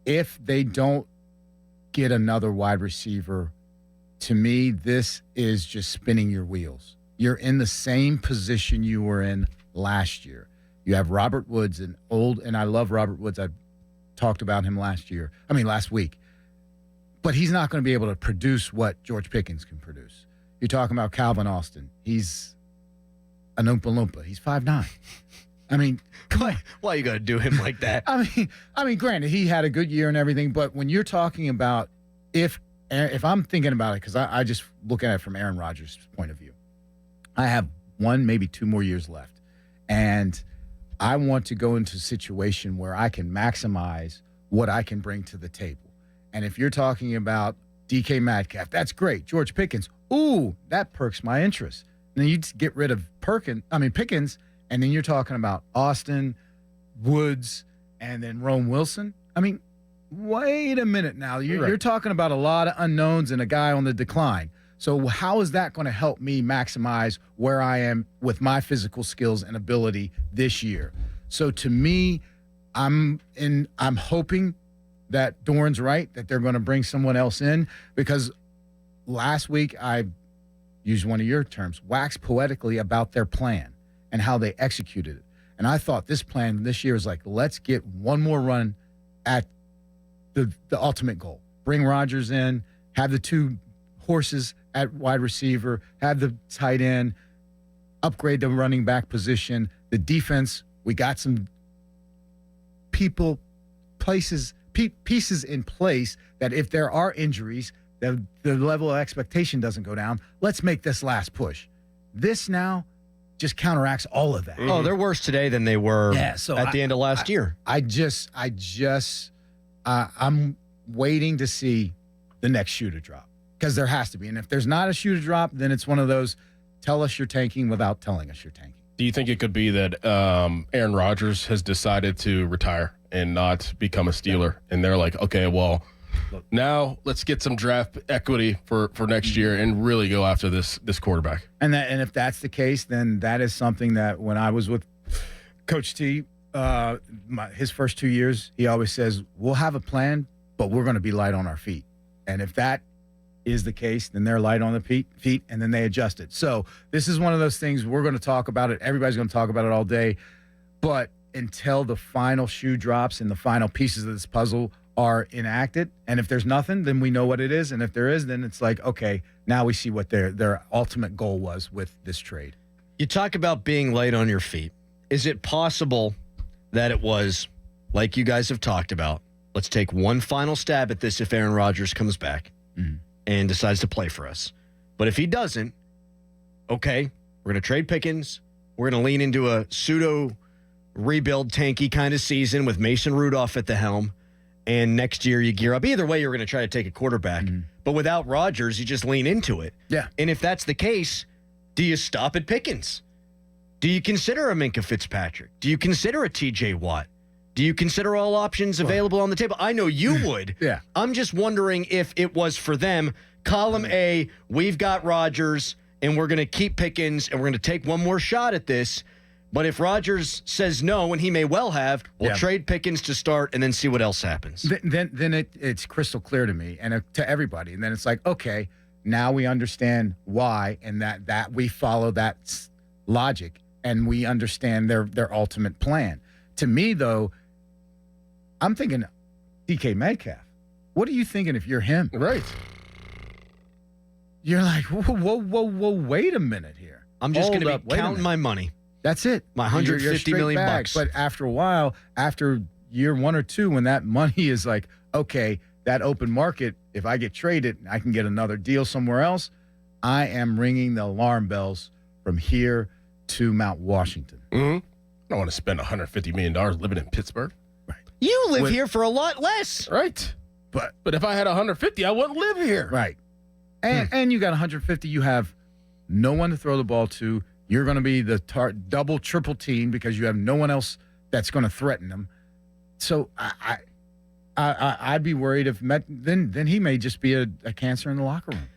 if they don't get another wide receiver, to me, this is just spinning your wheels. You're in the same position you were in last year. You have Robert Woods, and I love Robert Woods. I talked about him last week. But he's not going to be able to produce what George Pickens can produce. You're talking about Calvin Austin. He's an Oompa Loompa. He's 5'9". I mean, why you got to do him like that? I mean, granted, he had a good year and everything, but when you're talking about if I'm thinking about it, because I just look at it from Aaron Rodgers' point of view, I have 1, maybe 2 more years left, and I want to go into a situation where I can maximize what I can bring to the table. And if you're talking about DK Metcalf, that's great. George Pickens, ooh, that perks my interest. And then you just get rid of Pickens, and then you're talking about Austin, Woods, and then Rome Wilson. I mean, wait a minute now. You're talking about a lot of unknowns and a guy on the decline. So how is that going to help me maximize where I am with my physical skills and ability this year? So to me, I'm hoping that Dorn's right, that they're going to bring someone else in, because last week I used one of your terms, waxed poetically about their plan and how they executed it. And I thought this plan this year is like, let's get one more run at the ultimate goal. Bring Rodgers in, have the 2 horses at wide receiver, have the tight end, upgrade the running back position. The defense, we got some pieces in place that if there are injuries, the level of expectation doesn't go down. Let's make this last push. This now just counteracts all of that. Oh, they're worse today than they were at the end of last year. I'm waiting to see the next shoe to drop, because there has to be. And if there's not a shoe to drop, then it's one of those, tell us you're tanking without telling us you're tanking. Do you think it could be that Aaron Rodgers has decided to retire and not become a Steeler? And they're like, okay, well, now let's get some draft equity for next year and really go after this quarterback. And if that's the case, then that is something that when I was with Coach T, his first 2 years, he always says, we'll have a plan, but we're going to be light on our feet. And if that is the case, then they're light on the feet, and then they adjust it. So this is one of those things, we're going to talk about it. Everybody's going to talk about it all day. But until the final shoe drops and the final pieces of this puzzle are enacted, and if there's nothing, then we know what it is. And if there is, then it's like, okay, now we see what their ultimate goal was with this trade. You talk about being light on your feet. Is it possible that it was, like you guys have talked about, let's take one final stab at this if Aaron Rodgers comes back and decides to play for us? But if he doesn't, okay, we're going to trade Pickens. We're going to lean into a pseudo rebuild tanky kind of season with Mason Rudolph at the helm. And next year you gear up. Either way, you're going to try to take a quarterback. But without Rodgers, you just lean into it. Yeah. And if that's the case, do you stop at Pickens? Do you consider a Minkah Fitzpatrick? Do you consider a TJ Watt? Do you consider all options available on the table? I know you would. Yeah. I'm just wondering if it was for them. Column A, we've got Rodgers, and we're going to keep Pickens, and we're going to take one more shot at this. But if Rodgers says no, and he may well have, we'll trade Pickens to start and then see what else happens. Then it's crystal clear to me and to everybody. And then it's like, okay, now we understand why, and that we follow that logic, and we understand their ultimate plan. To me, though, I'm thinking DK Metcalf. What are you thinking if you're him? Right. You're like, whoa, wait a minute here. I'm just going to be counting my money. That's it. My $150 million bucks. But after a while, after year 1 or 2, when that money is like, okay, that open market, if I get traded, I can get another deal somewhere else, I am ringing the alarm bells from here to Mount Washington. I don't want to spend $150 million living in Pittsburgh. Right. You live here for a lot less. Right. But if I had 150, I wouldn't live here. Right. And you got 150, you have no one to throw the ball to. You're going to be the double, triple team because you have no one else that's going to threaten them. So I'd be worried if then he may just be a cancer in the locker room.